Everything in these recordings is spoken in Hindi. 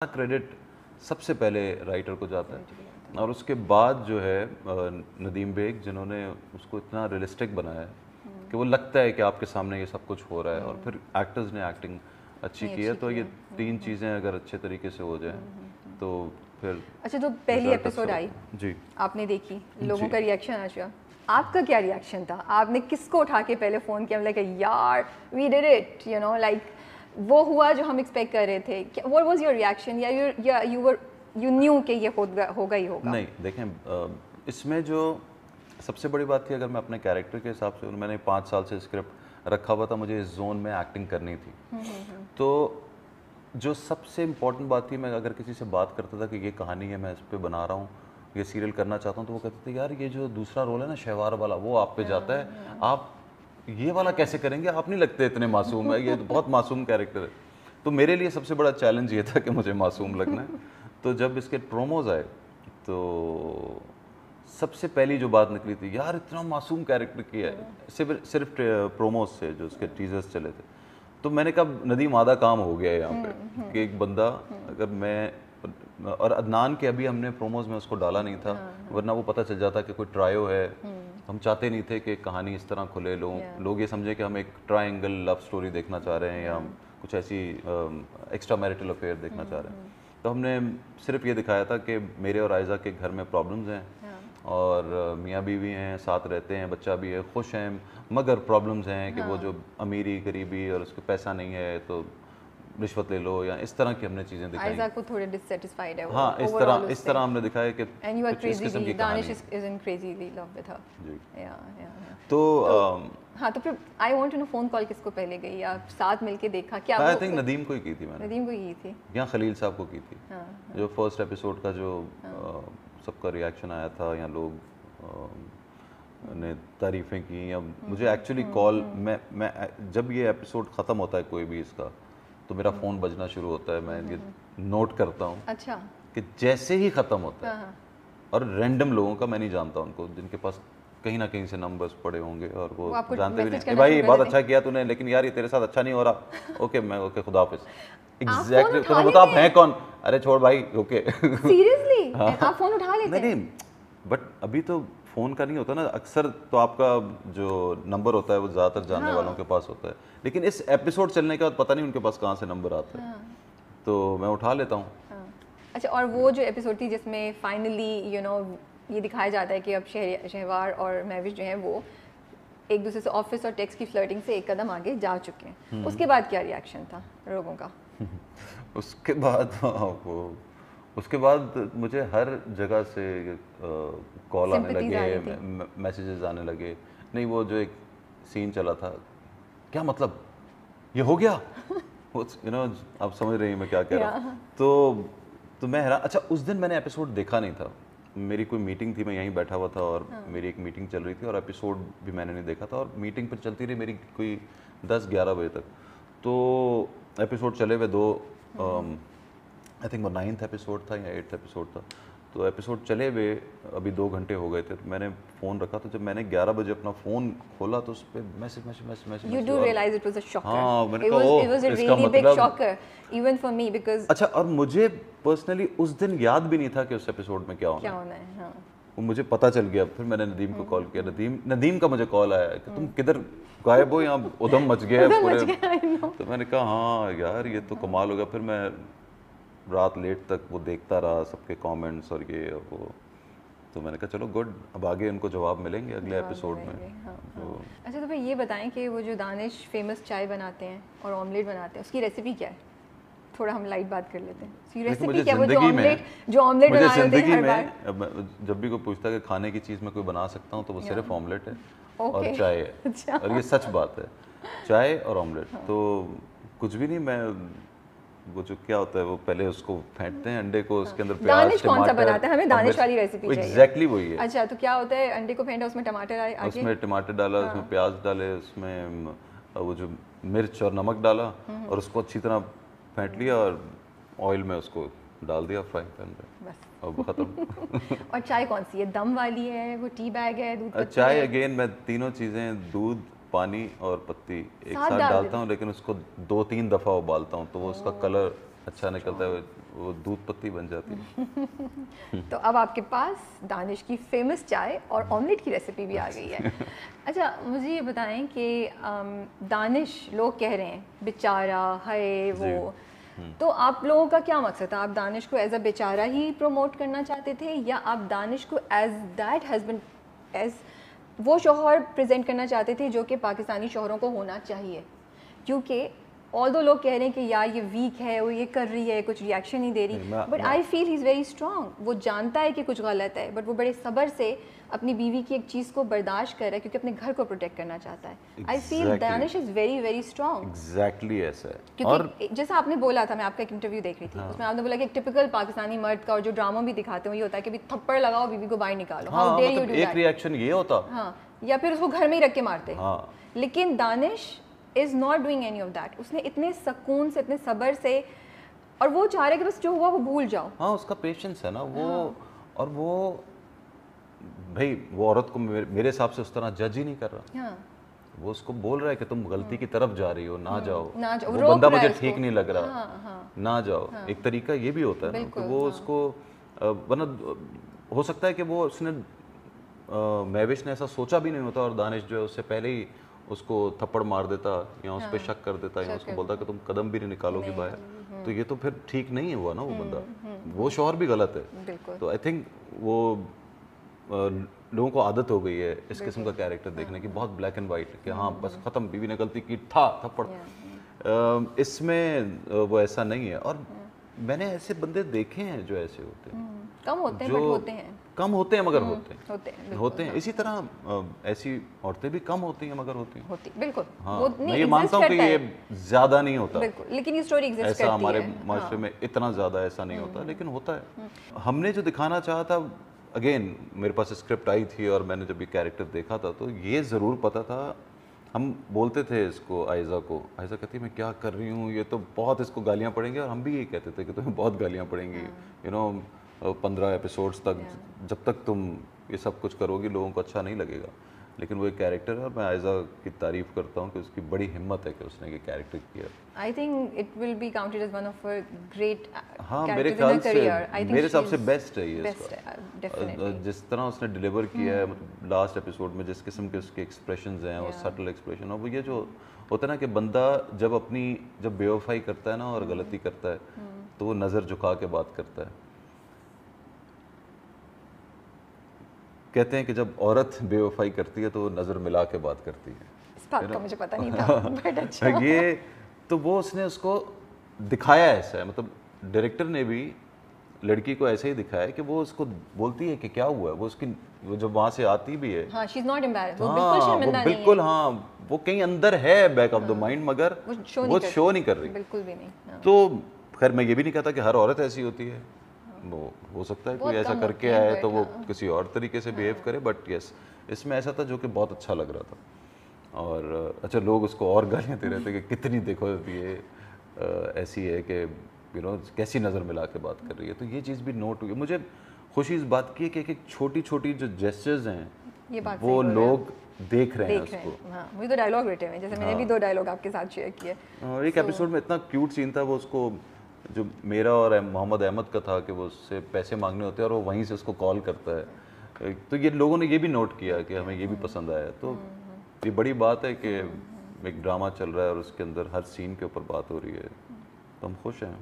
क्रेडिट सबसे पहले राइटर को जाता है और उसके बाद जो है नदीम बेग जिन्होंने उसको इतना रियलिस्टिक बनाया है कि वो लगता है कि आपके सामने ये सब कुछ हो रहा है और फिर एक्टर्स ने एक्टिंग अच्छी की है। तो ये तीन चीज़ें अगर अच्छे तरीके से हो जाएं तो फिर अच्छा, तो पहली एपिसोड आई जी, आपने देखी, लोगों का रिएक्शन आशा, आपका क्या रिएक्शन था? आपने किसको उठा के पहले फ़ोन किया, लाइक यार we did it, you know, like वो हुआ जो हम एक्सपेक्ट कर रहे थे? व्हाट वाज योर रिएक्शन, या यू न्यू कि ये होगा ही होगा? नहीं देखें, इसमें जो सबसे बड़ी बात थी, अगर मैं अपने कैरेक्टर के हिसाब से, मैंने 5 साल से स्क्रिप्ट रखा हुआ था, मुझे इस जोन में एक्टिंग करनी थी। तो जो सबसे इम्पोर्टेंट बात थी, मैं अगर किसी से बात करता था कि ये कहानी है, मैं इस पर बना रहा हूँ, ये सीरियल करना चाहता हूँ, तो वो कहते थे यार ये जो दूसरा रोल है ना शहवार वाला, वो आप पे जाता है, आप ये वाला कैसे करेंगे, आप नहीं लगते इतने मासूम है, ये तो बहुत मासूम कैरेक्टर है। तो मेरे लिए सबसे बड़ा चैलेंज ये था कि मुझे मासूम लगना है। तो जब इसके प्रोमोज आए तो सबसे पहली जो बात निकली थी, यार इतना मासूम कैरेक्टर किया है, सिर्फ प्रोमोज से जो उसके टीजर्स चले थे। तो मैंने कहा नदीम आधा काम हो गया है यहाँ पे कि एक बंदा, अगर मैं और अदनान के अभी हमने प्रोमोज में उसको डाला नहीं था, वरना वो पता चल जाता कि कोई ट्रायो है। हम चाहते नहीं थे कि कहानी इस तरह खुले, लोग ये समझे कि हम एक ट्रायंगल लव स्टोरी देखना चाह रहे हैं या हम कुछ ऐसी एक्स्ट्रा मैरिटल अफेयर देखना चाह रहे हैं। तो हमने सिर्फ ये दिखाया था कि मेरे और आयजा के घर में प्रॉब्लम्स हैं और मियाँ बीवी हैं, साथ रहते हैं, बच्चा भी है, खुश हैं, मगर प्रॉब्लम्स हैं कि वो जो अमीरी गरीबी और उसको पैसा नहीं है तो रिश्वत ले लो, या इस तरह की हमने चीज़ें दिखाई। आयजा को थोड़े डिससैटिस्फाइड है वो। हाँ, इस तरह हमने दिखाया कि एंड यू आर कुछ इस किस्म की क्रेजीली, दानिश कहानी is in crazily love with her. जी। या तो हाँ, तो फिर I want to know phone call किसको पहले गई, या साथ मिलके देखा क्या? आई थिंक नदीम को ही की थी मैंने, नदीम को की थी या खलील साहब को की थी। जो फर्स्ट एपिसोड का जो सबका रिएक्शन आया था, या लोग ने तारीफ़ें की, या मुझे एक्चुअली कॉल, मैं जब ये एपिसोड ख़त्म होता है कोई भी इसका, तो मेरा फ़ोन बजना शुरू होता है। मैं ये नोट करता हूँ अच्छा कि जैसे ही ख़त्म होता है, और रैंडम लोगों का, मैं नहीं जानता उनको, जिनके पास कहीं ना कहीं से नंबर्स पड़े होंगे और वो जानते भी नहीं, भाई बहुत अच्छा किया तूने, लेकिन यार ये तेरे साथ अच्छा नहीं हो रहा, ओके मैं ओके खुदा हाफिज़, एग्जैक्टली। तो बता आप हैं कौन, अरे छोड़ भाई, ओके सीरियसली आप फ़ोन उठा लेते हैं? नहीं, बट अभी तो फ़ोन का नहीं होता ना, अक्सर तो आपका जो नंबर होता है वो ज़्यादातर जानने वालों के पास होता है, लेकिन इस एपिसोड चलने के बाद पता नहीं उनके पास कहाँ से नंबर आता है, तो मैं उठा लेता हूँ। अच्छा, और वो जो एपिसोड थी जिसमें फाइनली यू नो ये दिखाया जाता है कि अब शहवार और महविश जो हैं वो एक दूसरे से ऑफिस और टेक्स्ट की फ्लर्टिंग से एक कदम आगे जा चुके हैं, उसके बाद क्या रिएक्शन था लोगों का? उसके बाद उसके बाद मुझे हर जगह से कॉल आने लगे, मैसेजेस आने लगे। नहीं, वो जो एक सीन चला था, क्या मतलब ये हो गया, यू नो आप समझ रही हैं मैं क्या कह रहा हूँ। तो मैं हैरान। अच्छा, उस दिन मैंने एपिसोड देखा नहीं था, मेरी कोई मीटिंग थी, मैं यहीं बैठा हुआ था और मेरी एक मीटिंग चल रही थी और एपिसोड भी मैंने नहीं देखा था, और मीटिंग पर चलती रही मेरी कोई 10-11 बजे तक। तो एपिसोड चले हुए दो, आई थिंक वो 9th एपिसोड था या 8th एपिसोड था, तो एपिसोड चले हुए अभी 2 घंटे हो गए थे, तो मैंने फ़ोन रखा। तो जब मैंने 11 बजे अपना फ़ोन खोला तो उस पर message you do realise it was a shocker. हाँ, मैंने कहा ओह, इट वाज अ इसका रियली बिग मतलब shocker even for me, because अच्छा, और मुझे पर्सनली उस दिन याद भी नहीं था कि उस एपिसोड में क्या होना है। हाँ, वो मुझे पता चल गया। फिर मैंने नदीम को कॉल किया, नदीम का मुझे कॉल आया कि तुम किधर गायब हो, यहाँ उधम मच गया है पूरे। तो मैंने कहा हाँ यार ये तो कमाल होगा। फिर मैं रात लेट तक वो देखता रहा, सबके कमेंट्स और ये और वो, तो मैंने कहा चलो गुड, अब आगे उनको जवाब मिलेंगे अगले एपिसोड में। तो अच्छा, तो फिर ये बताएं कि वो जो दानिश फेमस चाय बनाते हैं और ऑमलेट बनाते हैं, उसकी रेसिपी क्या है? थोड़ा हम लाइट बात कर लेते हैं। रेसिपी क्या, वो जो ऑमलेट बना रहे हैं हर बार? जब भी कोई पूछता है कि खाने की चीज़ मैं कोई बना सकता हूँ, तो वो सिर्फ ऑमलेट है और Okay. चाय है। अच्छा। और ये सच बात है, चाय और ऑमलेट। तो कुछ भी नहीं, मैं वो जो क्या होता है वो पहले उसको फेंटते हैं अंडे को, उसके अंदर प्याज दानिश कौन सा बनाता है? हमें दानिश वाली रेसिपी चाहिए। एग्जैक्टली वही है। अच्छा, तो क्या होता है? अंडे को फेंटा, उसमें टमाटर आगे, उसमें टमाटर डाला, उसमें प्याज डाले, उसमें वो जो मिर्च और नमक डाला और उसको अच्छी तरह फेंट लिया और ऑयल में उसको डाल दिया फ्राई पैन पे, बस अब खत्म। और चाय कौन सी है? दम वाली है, वो टी बैग है, दूध पत्ती चाय है? अगेन मैं तीनों चीज़ें, दूध, पानी और पत्ती एक साथ साथ डाल डालता हूँ, लेकिन उसको 2-3 दफ़ा उबालता हूँ तो वो उसका कलर अच्छा निकलता है, वो दूध पत्ती बन जाती है। तो अब आपके पास दानिश की फेमस चाय और ऑमलेट की रेसिपी भी आ गई है। अच्छा, मुझे ये बताएं कि दानिश, लोग कह रहे हैं बेचारा है वो, तो आप लोगों का क्या मकसद था? आप दानिश को एज अ बेचारा ही प्रमोट करना चाहते थे, या आप दानिश को एज दैट हस्बैंड, एज वो शौहर प्रेजेंट करना चाहते थे जो कि पाकिस्तानी शौहरों को होना चाहिए? क्योंकि ऑल्दो लोग कह रहे हैं कि यार ये वीक है, वो ये कर रही है, कुछ रिएक्शन नहीं दे रही, but I feel he is very strong. वो जानता है कि कुछ गलत है, बट वो बड़े सब्र से अपनी बीवी की एक चीज़ को बर्दाश्त कर रहा है क्योंकि अपने घर को प्रोटेक्ट करना चाहता है। I feel Danish is very very strong. Exactly ऐसा है। क्योंकि जैसा आपने बोला था, मैं आपका एक इंटरव्यू देख रही थी, उसमें आपने बोला कि एक टिपिकल पाकिस्तानी मर्द का, और जो ड्रामा भी दिखाते हैं ये होता है कि भी थप्पड़ लगाओ, बीवी को बाहर निकालो, how dare you do that. एक रिएक्शन ये होता, हाँ, या फिर उसको घर में ही रख के मारते। लेकिन Danish is not doing any of that. उसने इतने सुकून से, इतने सब्र से, और वो चाह रहे कि बस जो हुआ वो भूल जाओ। हाँ, उसका पेशेंस है ना वो। और वो भाई वो औरत को मेरे हिसाब से उस तरह जज ही नहीं कर रहा। वो उसको बोल रहा है कि तुम गलती की तरफ जा रही हो, ना जाओ, वो बंदा मुझे ठीक नहीं लग रहा, ना जाओ। एक तरीका ये भी होता है ना कि वो उसको, वरना हो सकता है कि वो उसने महविश ने ऐसा सोचा भी नहीं होता, और दानिश जो है उससे पहले ही उसको थप्पड़ मार देता, या उस पर शक कर देता, या उसको बोलता कि तुम कदम भी नहीं निकालोगी बाहर। तो ये तो फिर ठीक नहीं हुआ ना वो बंदा, वो शौहर भी गलत है। तो आई थिंक वो लोगों को आदत हो गई है इस किस्म का कैरेक्टर देखने की, बहुत ब्लैक एंड वाइट, कि हाँ बस खत्म, बीवी ने गलती की, था थप्पड़। इसमें वो ऐसा नहीं है। और मैंने ऐसे बंदे देखे हैं जो ऐसे होते हैं, कम होते हैं, बट होते हैं, कम होते हैं मगर होते हैं। इसी तरह ऐसी औरतें भी कम होती हैं मगर होती हैं, बिल्कुल। हाँ, मैं ये मानता हूँ कि ये ज्यादा नहीं होता, बिल्कुल, लेकिन ये स्टोरी एग्जिस्ट करती है। ऐसा हमारे माशरे में इतना ज्यादा ऐसा नहीं होता, लेकिन होता है। हमने जो दिखाना चाहा था, अगेन मेरे पास स्क्रिप्ट आई थी और मैंने जब ये कैरेक्टर देखा था तो ये ज़रूर पता था। हम बोलते थे इसको, आयज़ा को, आयज़ा कहती है मैं क्या कर रही हूँ, ये तो बहुत इसको गालियाँ पड़ेंगी, और हम भी यही कहते थे कि तुम्हें बहुत गालियाँ पड़ेंगी, 15 एपिसोड्स तक, जब तक तुम ये सब कुछ करोगी लोगों को अच्छा नहीं लगेगा। लेकिन वो एक कैरेक्टर है, और मैं आयज़ा की तारीफ़ करता हूँ कि उसकी बड़ी हिम्मत है कि उसने ये कैरेक्टर किया। I think it will be counted as one of her great, हाँ मेरे ख्याल से मेरे हिसाब से बेस्ट है ये इसका। जिस तरह उसने डिलीवर किया है, मतलब लास्ट एपिसोड में जिस किस्म के उसके एक्सप्रेशंस हैं, वो सटल एक्सप्रेशन, और वो ये जो होता है ना कि बंदा जब बेवफाई करता है ना और गलती करता है, तो वो नज़र झुका के बात करता है। कहते हैं कि जब औरत बेवफाई करती है तो वो नज़र मिला के बात करती है। इस बात का मुझे पता नहीं था, बट अच्छा। ये तो वो उसने उसको दिखाया ऐसा है, मतलब डायरेक्टर ने भी लड़की को ऐसे ही दिखाया है कि वो उसको बोलती है कि क्या हुआ है, वो जब वहाँ से आती भी है, हाँ, शी इज नॉट एम्बैरेस्ड, वो बिल्कुल शर्मिंदा नहीं है, बिल्कुल, हाँ, वो कहीं अंदर है बैक ऑफ द माइंड, मगर वो शो नहीं कर रही, बिल्कुल भी नहीं। तो खैर मैं ये भी नहीं कहता कि हर औरत ऐसी होती है, वो हो सकता है कोई ऐसा करके आए तो वो किसी और तरीके से बिहेव करे, बट यस इसमें ऐसा था जो कि बहुत अच्छा लग रहा था। और अच्छा, लोग उसको और गालियाँ दे रहे थे कि कितनी देखो ये ऐसी है कि कैसी नज़र मिला के बात कर रही है। तो ये चीज़ भी नोट हुई। मुझे खुशी इस बात की है कि एक छोटी छोटी जो जेस्चर्स हैं वो लोग देख रहे हैं उसको। हाँ, मुझे तो डायलॉग रटे हुए, जैसे मैंने भी 2 डायलॉग आपके साथ शेयर किए। और एक एपिसोड में इतना क्यूट सीन था, वो उसको जो मेरा और मोहम्मद अहमद का था कि वो उससे पैसे मांगने होते हैं और वो वहीं से उसको कॉल करता है। तो ये लोगों ने ये भी नोट किया कि हमें ये भी पसंद आया। तो ये बड़ी बात है कि एक ड्रामा चल रहा है और उसके अंदर हर सीन के ऊपर बात हो रही है, तो हम खुश हैं।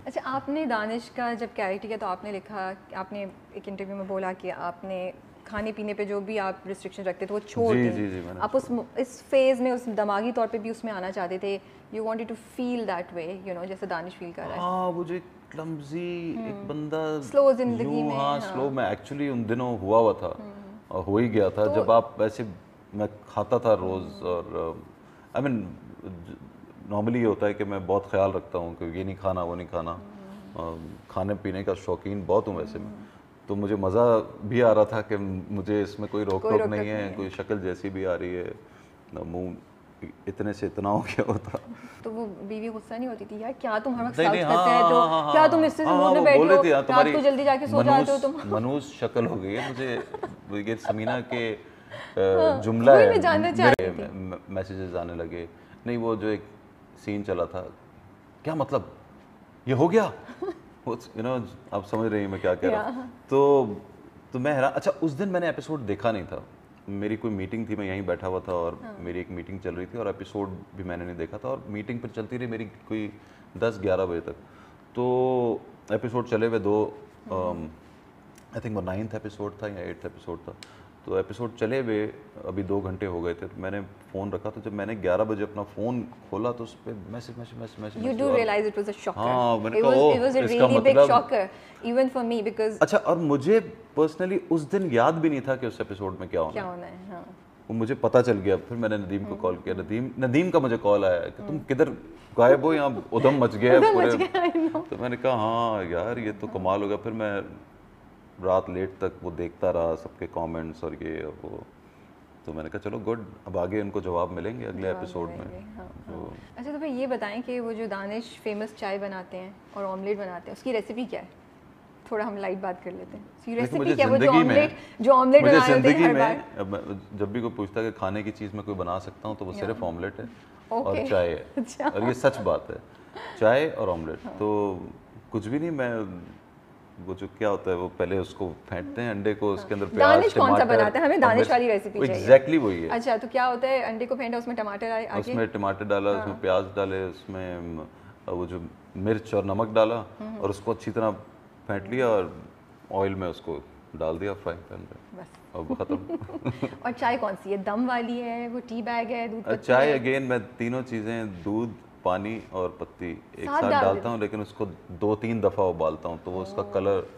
अच्छा, आपने दानिश का जब कैरेक्टर किया तो आपने लिखा, आपने एक इंटरव्यू में बोला कि आपने खाने पीने पे जो भी आप रिस्ट्रिक्शन रखते थे वो छोड़ दी। आप इस फेज़ में, उस दिमागी तौर पे भी उसमें आना चाहते थे। You wanted to feel that way, जैसे दानिश फील कर रहा है। हाँ, वो जो क्लमजी एक बंदा स्लो जिंदगी में, हाँ स्लो में एक्चुअली उन दिनों हुआ था और हो ही गया था। जब आप ऐसे, मैं खाता था रोज़, और आई मीन नॉर्मली ये होता है कि मैं बहुत ख्याल रखता हूँ कि ये नहीं खाना वो नहीं खाना, खाने पीने का शौकीन बहुत हूँ वैसे में। तो मुझे मज़ा भी आ रहा था कि मुझे इसमें कोई रोक टोक नहीं है, कोई शक्ल जैसी भी आ रही है, मुँह इतने से इतना हो गया होता। तो वो बीवी गुस्सा नहीं होती थी, यार क्या तुम हर वक्त साउथ करते हैं, तो क्या तुम इससे मूड में बैठे हो, रात को जल्दी जाके सो जाते हो तुम। मनूस शक्ल हो गई है मुझे। ये समीना के जुमला है, मैसेजेस आने लगे। नहीं, वो जो एक सीन चला था, क्या मतलब ये हो गया, यू नो आप समझ रही हैं मैं क्या कह रहा हूँ। तो मैं हैरान। अच्छा उस दिन मैंने एपिसोड देखा नहीं था, मेरी कोई मीटिंग थी, मैं यहीं बैठा हुआ था और मेरी एक मीटिंग चल रही थी और एपिसोड भी मैंने नहीं देखा था और मीटिंग फिर चलती रही मेरी कोई 10-11 बजे तक। तो एपिसोड चले हुए दो, आई थिंक वो 9th एपिसोड था या 8th एपिसोड था। तो एपिसोड चले हुए अभी 2 घंटे हो गए थे, तो मैंने फ़ोन रखा। तो जब मैंने 11 बजे अपना फ़ोन खोला तो उस पर message You do realize it was a shocker. हाँ, मैंने It कहा, was oh, it was a इसका really big मतलब- shocker even for me because अच्छा, और मुझे पर्सनली उस दिन याद भी नहीं था कि उस एपिसोड में क्या होना क्या है। होना है। हाँ वो मुझे पता चल गया। फिर मैंने नदीम को कॉल किया, नदीम का मुझे कॉल आया कि तुम किधर गायब हो, यहाँ उधम मच गया है पूरे। तो मैंने कहा हाँ यार ये तो कमाल होगा। फिर मैं रात लेट तक वो देखता रहा सबके कमेंट्स और ये और वो। तो मैंने कहा चलो गुड, अब आगे उनको जवाब मिलेंगे अगले एपिसोड में। तो अच्छा, तो फिर ये बताएं कि वो जो दानिश फेमस चाय बनाते हैं और ऑमलेट बनाते हैं, उसकी रेसिपी क्या है? थोड़ा हम लाइट बात कर लेते हैं। उसकी देखो, रेसिपी मुझे क्या है? वो जो ज़िंदगी में- ऑमलेट मुझे बना रहे होते ज़िंदगी हैं हर में बार। अब जब भी कोई पूछता है कि खाने की चीज़ में कोई बना सकता हूँ तो वो सिर्फ ऑमलेट है और Okay. चाय है। अच्छा। और ये सच बात है, चाय और ऑमलेट। तो कुछ भी नहीं, मैं वो जो क्या होता है वो पहले उसको फेंटते हैं अंडे को, उसके अंदर प्याज दानिश कौन सा टमाटर बनाता है? हमें और दानिश मिर्च। वाली रेसिपी चाहिए। एग्जैक्टली वही है। अच्छा, तो क्या होता है? अंडे को फेंटा, उसमें टमाटर आए आगे। उसमें टमाटर डाला, उसमें प्याज डाले, उसमें वो जो मिर्च और नमक डाला और उसको अच्छी तरह फेंट लिया और ऑयल में उसको डाल दिया फ्राइंग पैन पे, बस। और वो खत्म। और चाय कौन सी है? दम वाली है, वो टी बैग है, दूध पत्ती चाय है? अगेन मैं तीनों चीज़ें दूध, पानी और पत्ती एक साथ साथ डाल डालता हूँ, लेकिन उसको 2-3 दफ़ा उबालता हूँ तो वो उसका कलर